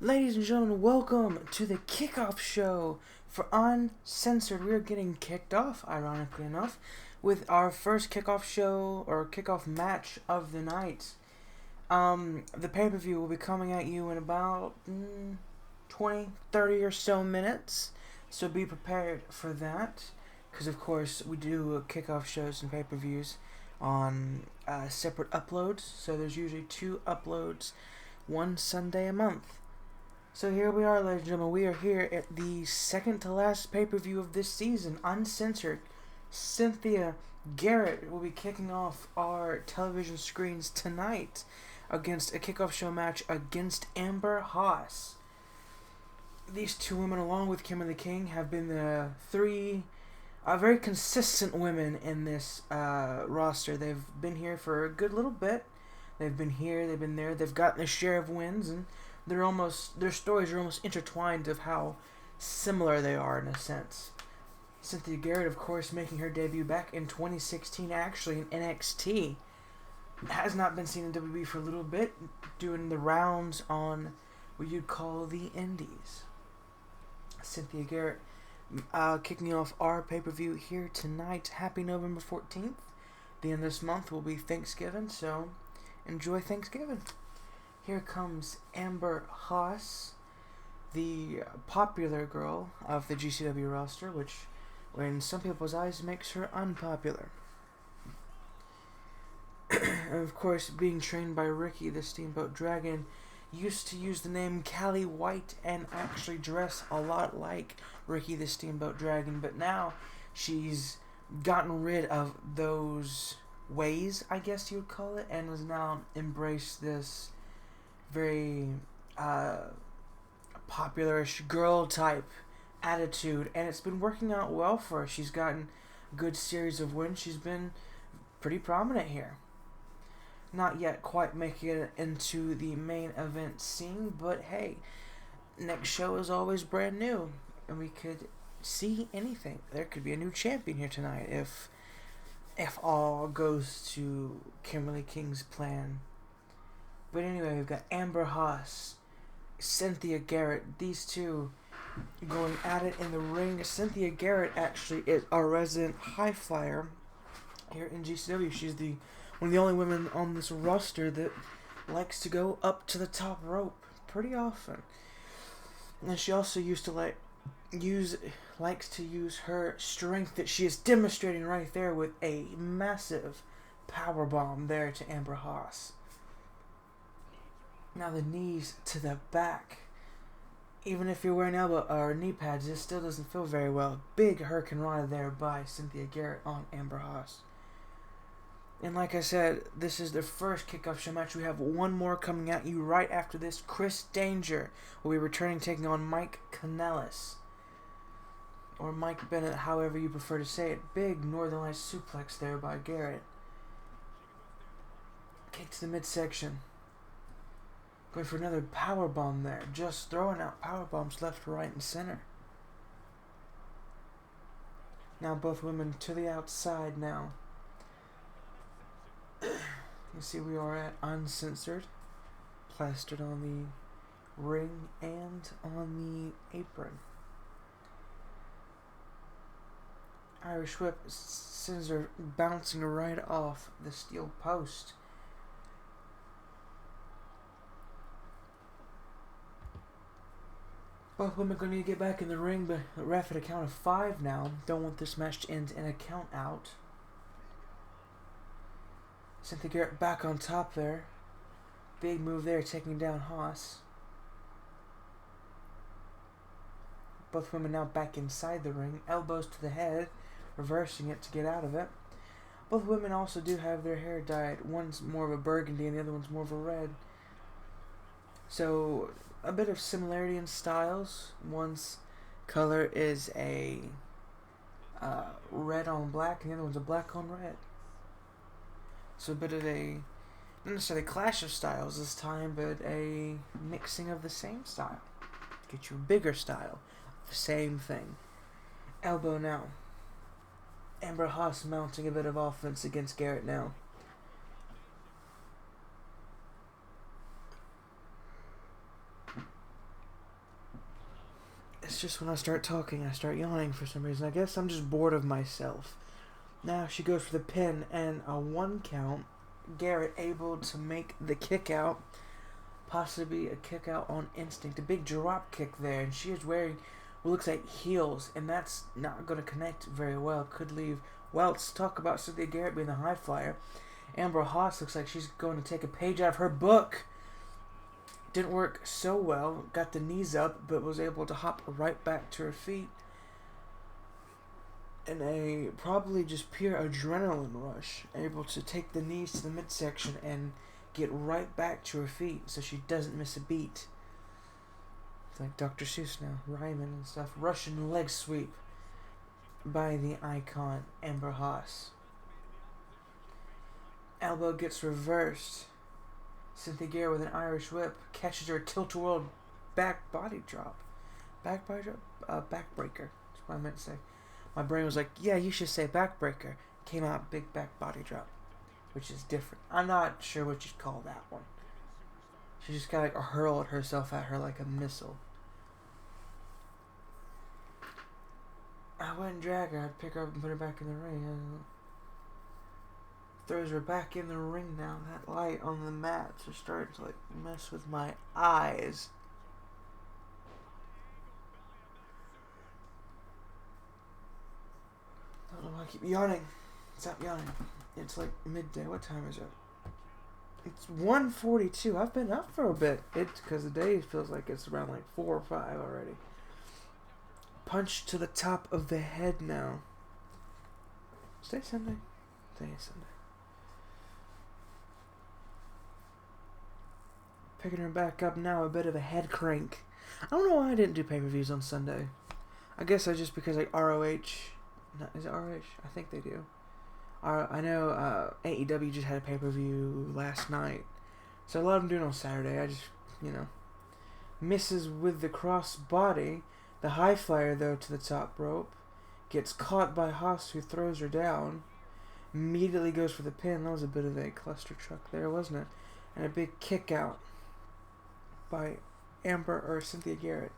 Ladies and gentlemen, welcome to the kickoff show for Uncensored. We are getting kicked off, ironically enough, with our first kickoff show or kickoff match of the night. The pay per view will be coming at you in about 20, 30 or so minutes, so be prepared for that. Because, of course, we do kickoff shows and pay per views on separate uploads, so there's usually 2 uploads one Sunday a month. So here we are, ladies and gentlemen. We are here at the second to last pay-per-view of this season, Uncensored. Cynthia Garrett will be kicking off our television screens tonight against a kickoff show match against Amber Haas. These two women, along with Kimberly King, have been the three very consistent women in this roster. They've been here for a good little bit. They've been here, they've been there, they've gotten a share of wins, and their stories are almost intertwined of how similar they are in a sense. Cynthia Garrett, of course, making her debut back in 2016, actually in NXT. Has not been seen in WWE for a little bit, doing the rounds on what you'd call the indies. Cynthia Garrett kicking off our pay-per-view here tonight. Happy November 14th. The end of this month will be Thanksgiving, so enjoy Thanksgiving. Here comes Amber Haas, the popular girl of the GCW roster, which, in some people's eyes, makes her unpopular. And of course, being trained by Ricky the Steamboat Dragon, used to use the name Callie White and actually dress a lot like Ricky the Steamboat Dragon, but now she's gotten rid of those ways, I guess you would call it, and has now embraced this very popularish girl type attitude, and it's been working out well for her. She's gotten a good series of wins. She's been pretty prominent here. Not yet quite making it into the main event scene, but hey, next show is always brand new, and we could see anything. There could be a new champion here tonight if all goes to Kimberly King's plan. But anyway, we've got Amber Haas, Cynthia Garrett, these two going at it in the ring. Cynthia Garrett actually is our resident high flyer here in GCW. She's one of the only women on this roster that likes to go up to the top rope pretty often. And she also likes to use her strength that she is demonstrating right there with a massive power bomb there to Amber Haas. Now the knees to the back. Even if you're wearing elbow or knee pads, this still doesn't feel very well. Big Hurricane Rana there by Cynthia Garrett on Amber Haas. And like I said, this is the first kickoff show match. We have one more coming at you right after this. Chris Danger will be returning, taking on Mike Kanellis. Or Mike Bennett, however you prefer to say it. Big Northern Lights suplex there by Garrett. Kick to the midsection. Going for another power bomb there. Just throwing out power bombs left, right, and center. Now both women to the outside now. You see we are at Uncensored. Plastered on the ring and on the apron. Irish whip sends her bouncing right off the steel post. Both women are going to need to get back in the ring, but the ref at a count of 5 now. Don't want this match to end in a count out. Cynthia Garrett back on top there. Big move there, taking down Haas. Both women now back inside the ring. Elbows to the head, reversing it to get out of it. Both women also do have their hair dyed. One's more of a burgundy and the other one's more of a red. So a bit of similarity in styles. One's color is a red on black, and the other one's a black on red. So a bit of a, not necessarily clash of styles this time, but a mixing of the same style. Get you a bigger style. The same thing. Elbow now. Amber Haas mounting a bit of offense against Garrett now. It's just when I start talking, I start yawning for some reason. I guess I'm just bored of myself. Now she goes for the pin, and a 1 count. Garrett able to make the kick out. Possibly a kick out on instinct. A big drop kick there, and she is wearing what looks like heels, and that's not going to connect very well. Could leave. Well, let's talk about Cynthia Garrett being the high flyer. Amber Haas looks like she's going to take a page out of her book. Didn't work so well. Got the knees up, but was able to hop right back to her feet. In a probably just pure adrenaline rush, able to take the knees to the midsection and get right back to her feet so she doesn't miss a beat. It's like Dr. Seuss now, rhyming and stuff. Russian leg sweep by the icon Amber Haas. Elbow gets reversed. Cynthia Garrett with an Irish whip catches her tilt-a-whirl back body drop. Backbreaker? That's what I meant to say. My brain was like, yeah, you should say backbreaker. Came out big back body drop, which is different. I'm not sure what you'd call that one. She just kind of like hurled herself at her like a missile. I wouldn't drag her. I'd pick her up and put her back in the ring. Throws her back in the ring now. That light on the mats is starting to like mess with my eyes. I don't know why I keep yawning. Stop yawning. It's like midday. What time is it? It's 1:42. I've been up for a bit. It's because the day feels like it's around like 4 or 5 already. Punch to the top of the head now. Stay Sunday. Stay Sunday. Picking her back up now, a bit of a head crank. I don't know why I didn't do pay-per-views on Sunday. I guess I just because like ROH. No, is it ROH? I think they do. I know AEW just had a pay-per-view last night. So a lot of them do it on Saturday. I just, misses with the cross body. The high flyer, though, to the top rope. Gets caught by Haas, who throws her down. Immediately goes for the pin. That was a bit of a cluster truck there, wasn't it? And a big kick out by Cynthia Garrett.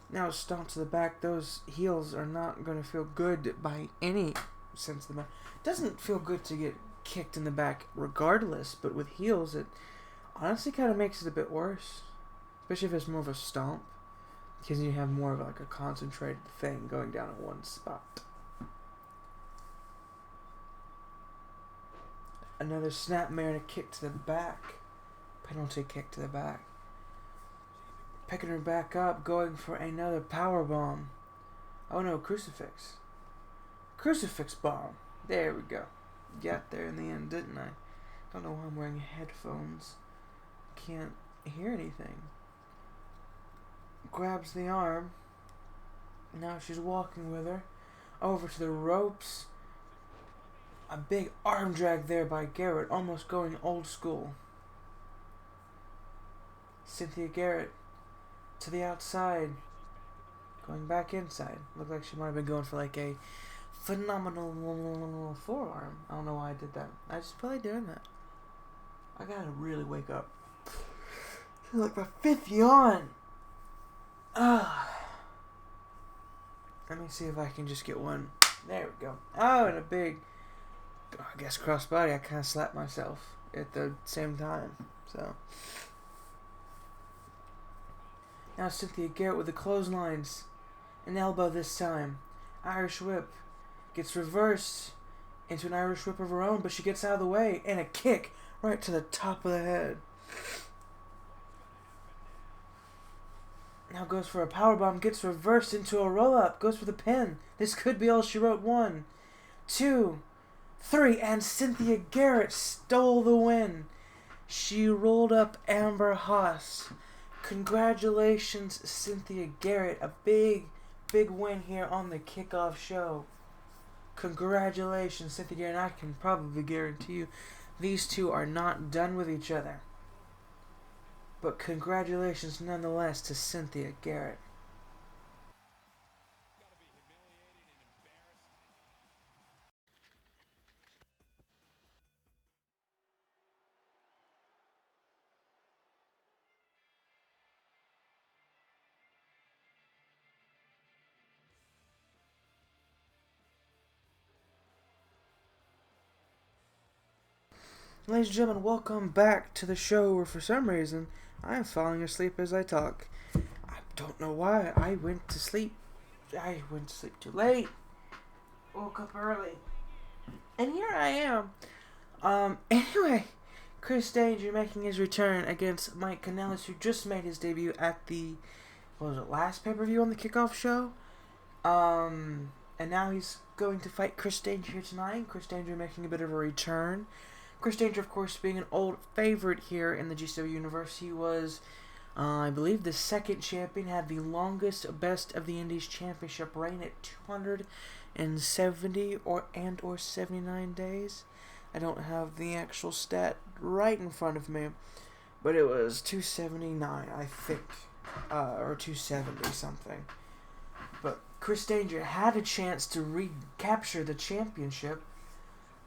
Now stomp to the back. Those heels are not going to feel good by any sense of the matter. Doesn't feel good to get kicked in the back regardless, but with heels it honestly kind of makes it a bit worse. Especially if it's more of a stomp. Because you have more of like a concentrated thing going down in one spot. Another snapmare and a kick to the back. Penalty kick to the back. Picking her back up, going for another power bomb. Oh no, crucifix. Crucifix bomb. There we go. Got there in the end, didn't I? Don't know why I'm wearing headphones. Can't hear anything. Grabs the arm. Now she's walking with her. Over to the ropes. A big arm drag there by Garrett, almost going old school. Cynthia Garrett to the outside. Going back inside. Looked like she might have been going for like a phenomenal forearm. I don't know why I did that. I just probably doing that. I gotta really wake up. It's like my 5th yawn. Let me see if I can just get one. There we go. Oh, and a big, I guess, crossbody. I kind of slapped myself at the same time. So now Cynthia Garrett with the clotheslines. An elbow this time. Irish whip. Gets reversed into an Irish whip of her own, but she gets out of the way. And a kick right to the top of the head. Now goes for a powerbomb, gets reversed into a roll-up, goes for the pin. This could be all she wrote. 1, 2, 3, and Cynthia Garrett stole the win. She rolled up Amber Haas. Congratulations, Cynthia Garrett. A big win here on the kickoff show. Congratulations, Cynthia Garrett. And I can probably guarantee you these two are not done with each other. But congratulations nonetheless to Cynthia Garrett. Ladies and gentlemen, welcome back to the show where for some reason I am falling asleep as I talk. I don't know why. I went to sleep too late. Woke up early. And here I am. Anyway, Chris Danger making his return against Mike Kanellis, who just made his debut at the, last pay-per-view on the kickoff show? And now he's going to fight Chris Danger here tonight. Chris Danger making a bit of a return. Chris Danger, of course, being an old favorite here in the GCW universe. He was, I believe, the second champion, had the longest Best of the Indies championship reign at 270 or 79 days. I don't have the actual stat right in front of me, but it was 279, I think, or 270 something. But Chris Danger had a chance to recapture the championship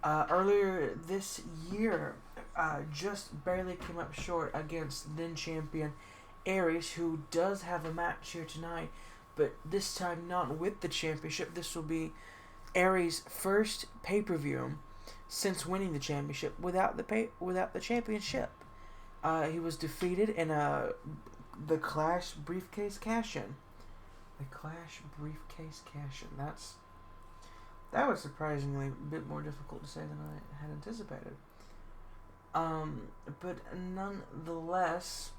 earlier this year, just barely came up short against then champion Aries, who does have a match here tonight, but this time not with the championship. This will be Aries' first pay-per-view since winning the championship without the championship. He was defeated in the Clash briefcase cash-in. The Clash briefcase cash-in. That was surprisingly a bit more difficult to say than I had anticipated. But nonetheless,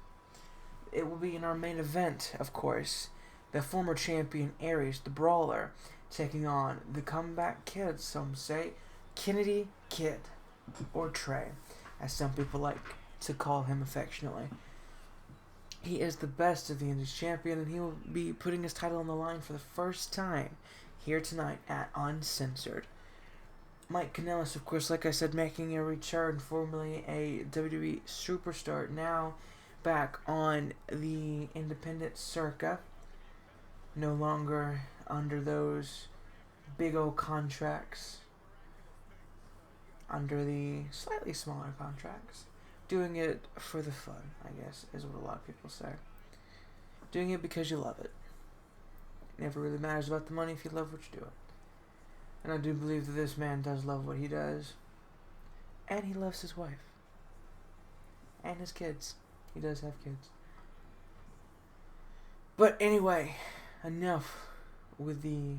it will be in our main event, of course. The former champion Aries, the Brawler, taking on the Comeback Kid, some say, Kennedy Kid, or Trey, as some people like to call him affectionately. He is the Best of the Indies champion, and he will be putting his title on the line for the first time here tonight at Uncensored. Mike Kanellis, of course, like I said, making a return, formerly a WWE superstar, now back on the independent circuit, no longer under those big old contracts, under the slightly smaller contracts, doing it for the fun, I guess, is what a lot of people say. Doing it because you love it. Never really matters about the money if you love what you're doing. And I do believe that this man does love what he does. And he loves his wife. And his kids. He does have kids. But anyway, enough with the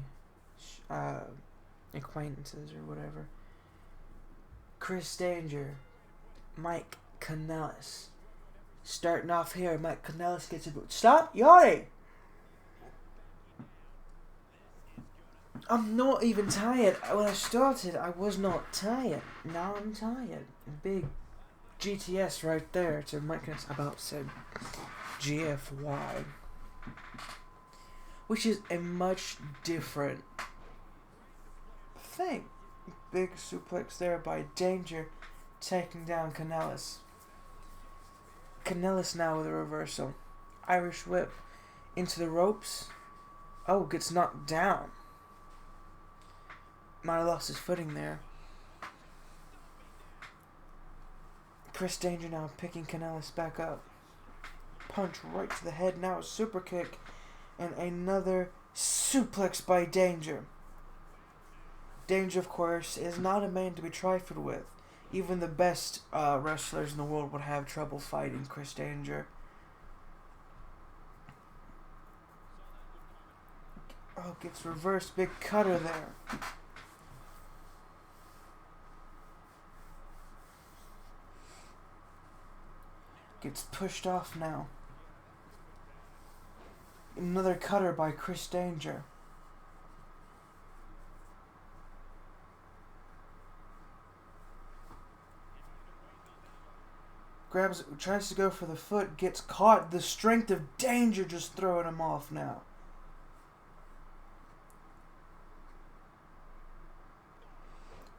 acquaintances or whatever. Chris Danger, Mike Kanellis. Starting off here, Mike Kanellis gets a boot. Stop yawning! I'm not even tired. When I started, I was not tired. Now I'm tired. Big GTS right there to Mike Kanellis. About said GFY. Which is a much different thing. Big suplex there by Danger, taking down Kanellis. Kanellis now with a reversal. Irish whip into the ropes. Oh, gets knocked down. Might have lost his footing there. Chris Danger now picking Kanellis back up. Punch right to the head. Now a super kick. And another suplex by Danger. Danger, of course, is not a man to be trifled with. Even the best wrestlers in the world would have trouble fighting Chris Danger. Oh, gets reversed. Big cutter there. Gets pushed off now. Another cutter by Chris Danger. Tries to go for the foot, gets caught. The strength of Danger just throwing him off now.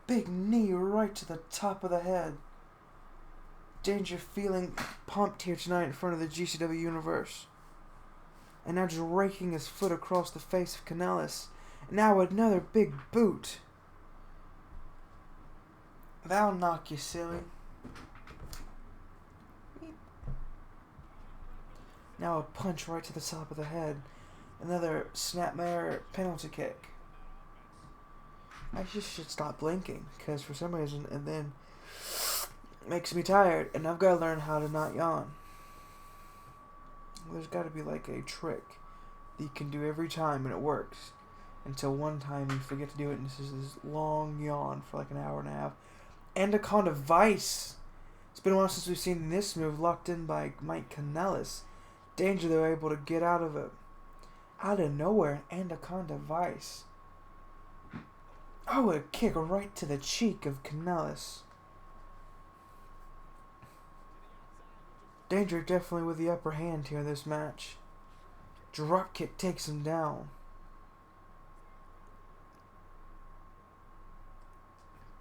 Big knee right to the top of the head. Danger feeling pumped here tonight in front of the GCW universe. And now just raking his foot across the face of Kanellis. Now another big boot. That'll knock you silly. Now a punch right to the top of the head. Another snapmare penalty kick. I just should stop blinking, because for some reason, and then makes me tired, and I've got to learn how to not yawn. There's got to be like a trick that you can do every time, and it works. Until one time you forget to do it, and this is this long yawn for like an hour and a half. Anaconda Vice. It's been a while since we've seen this move, locked in by Mike Kanellis. Danger, though, able to get out of it. Out of nowhere, Anaconda Vice. Oh, a kick right to the cheek of Kanellis. Danger definitely with the upper hand here in this match. Dropkick takes him down.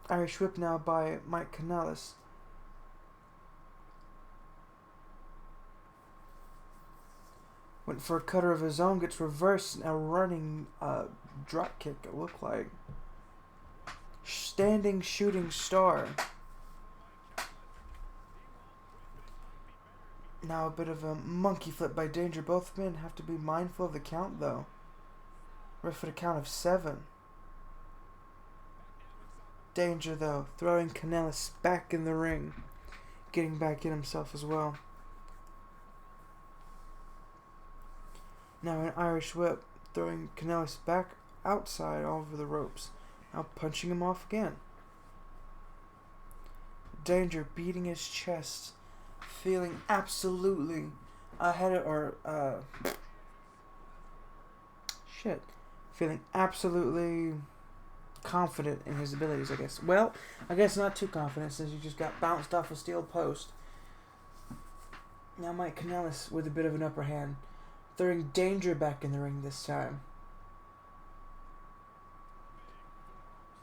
Irish whip now by Mike Kanellis. Went for a cutter of his own, gets reversed, now running drop kick, it looked like. Standing shooting star. Now a bit of a monkey flip by Danger. Both men have to be mindful of the count though. Ref at a count of 7. Danger though, throwing Kanellis back in the ring. Getting back in himself as well. Now an Irish whip, throwing Kanellis back outside over the ropes. Now punching him off again. Danger beating his chest, feeling absolutely ahead of, feeling absolutely confident in his abilities, I guess. Well, I guess not too confident since he just got bounced off a steel post. Now Mike Kanellis with a bit of an upper hand. Throwing Danger back in the ring this time.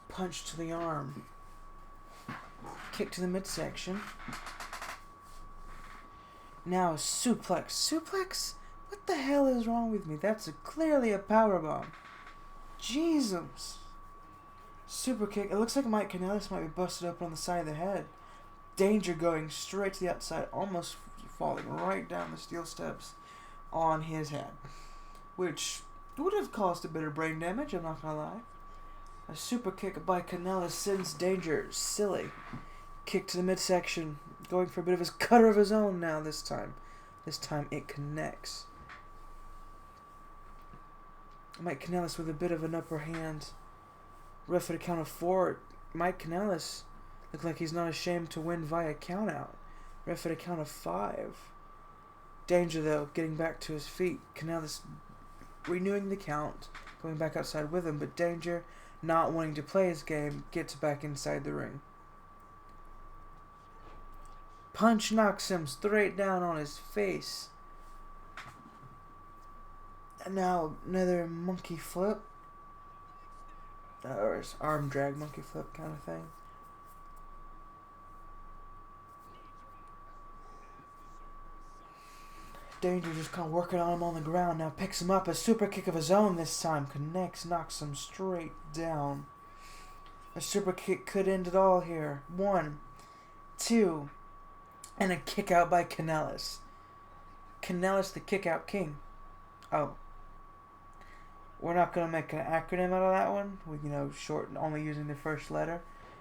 Punch to the arm. Kick to the midsection. Now suplex. Suplex? What the hell is wrong with me? That's clearly a powerbomb. Jesus. Super kick. It looks like Mike Kanellis might be busted up on the side of the head. Danger going straight to the outside, almost falling right down the steel steps on his head, which would have caused a bit of brain damage, I'm not gonna lie. A super kick by Kanellis sends Danger silly. Kick to the midsection, going for a bit of his cutter of his own now this time. This time it connects. Mike Kanellis with a bit of an upper hand. Ref at a count of 4. Mike Kanellis looked like he's not ashamed to win via countout. Ref at a count of 5. Danger, though, getting back to his feet. Kanellis renewing the count, going back outside with him, but Danger, not wanting to play his game, gets back inside the ring. Punch knocks him straight down on his face. And now another monkey flip. Or his arm drag monkey flip kind of thing. Danger just kind of working on him on the ground. Now picks him up. A super kick of his own this time. Connects, knocks him straight down. A super kick could end it all here. 1, 2, and a kick out by Kanellis. Kanellis, the kick out king. Oh. We're not going to make an acronym out of that one. We, short and only using the first letter.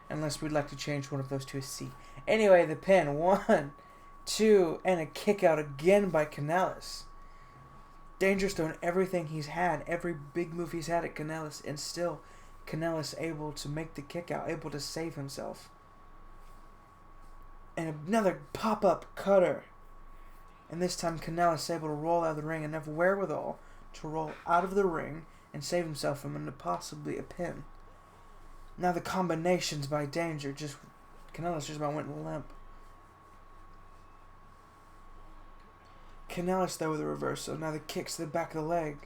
Unless we'd like to change one of those to a C. Anyway, the pin. 1, 2, and a kick out again by Kanellis. Danger's throwing everything he's had, every big move he's had at Kanellis, and still Kanellis able to make the kick out, able to save himself. And another pop-up cutter. And this time Kanellis able to roll out of the ring and have wherewithal to roll out of the ring and save himself from possibly a pin. Now the combinations by Danger, Kanellis just about went limp. Kanellis though with a reversal. Now the kicks to the back of the leg.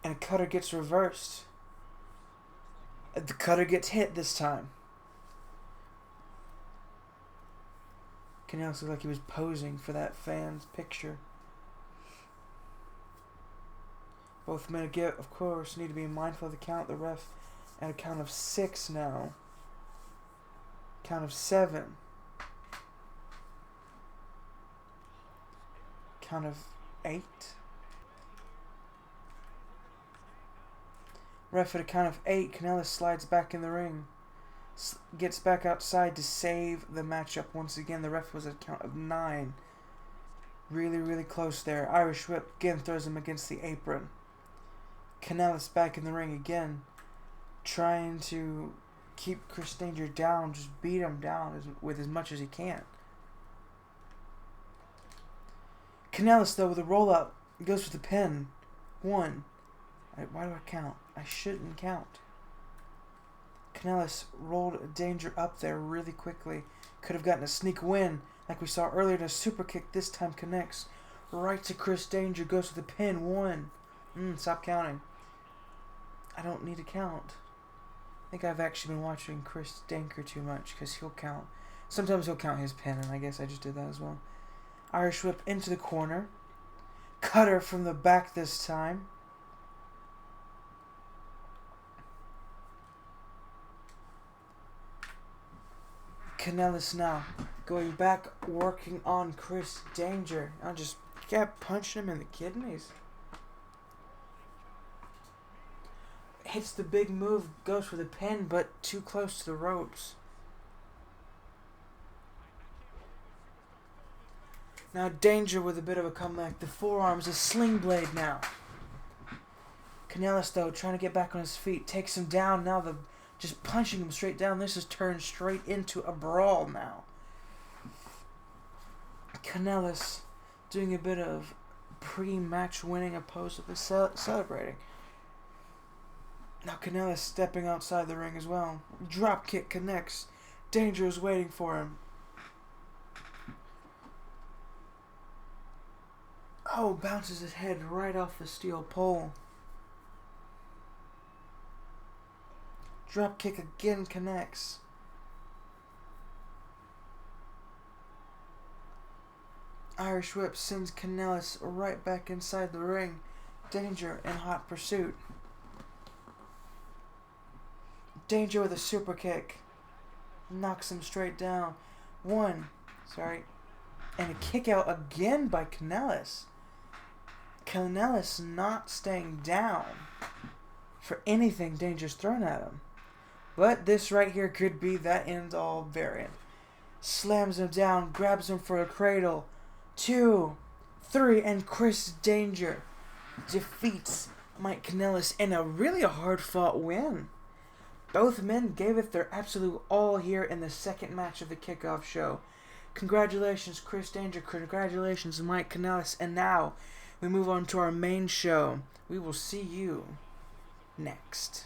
And a cutter gets reversed. The cutter gets hit this time. Kanellis looked like he was posing for that fan's picture. Both men again, of course, need to be mindful of the count. The ref at a count of 6 now. Count of 7. Count of 8. Ref at a count of 8. Kanellis slides back in the ring. gets back outside to save the matchup once again. The ref was at a count of 9. Really, really close there. Irish Whip again throws him against the apron. Kanellis back in the ring again, trying to keep Chris Danger down, just beat him down with as much as he can. Kanellis, though, with a roll-up, goes for the pin. 1. Why do I count? I shouldn't count. Kanellis rolled Danger up there really quickly. Could have gotten a sneak win, like we saw earlier. And a super kick this time connects right to Chris Danger. Goes for the pin. 1. Stop counting. I don't need to count. I think I've actually been watching Chris Danger too much, because he'll count. Sometimes he'll count his pin, and I guess I just did that as well. Irish Whip into the corner. Cutter from the back this time. Kanellis now going back, working on Chris Danger. I just kept punching him in the kidneys. Hits the big move, goes for the pin, but too close to the ropes. Now Danger with a bit of a comeback. The forearm's a sling blade now. Kanellis, though, trying to get back on his feet, takes him down. Now just punching him straight down. This is turned straight into a brawl now. Kanellis doing a bit of pre-match winning opposed to the celebrating. Now Kanellis stepping outside the ring as well. Drop kick connects. Danger is waiting for him. Oh, bounces his head right off the steel pole. Drop kick again connects. Irish Whip sends Kanellis right back inside the ring. Danger in hot pursuit. Danger with a super kick. Knocks him straight down. 1. And a kick out again by Kanellis. Kanellis not staying down for anything Danger's thrown at him. But this right here could be that end-all variant. Slams him down, grabs him for a cradle. 2, 3, and Chris Danger defeats Mike Kanellis in a really hard-fought win. Both men gave it their absolute all here in the second match of the kickoff show. Congratulations, Chris Danger. Congratulations, Mike Kanellis. And now we move on to our main show. We will see you next.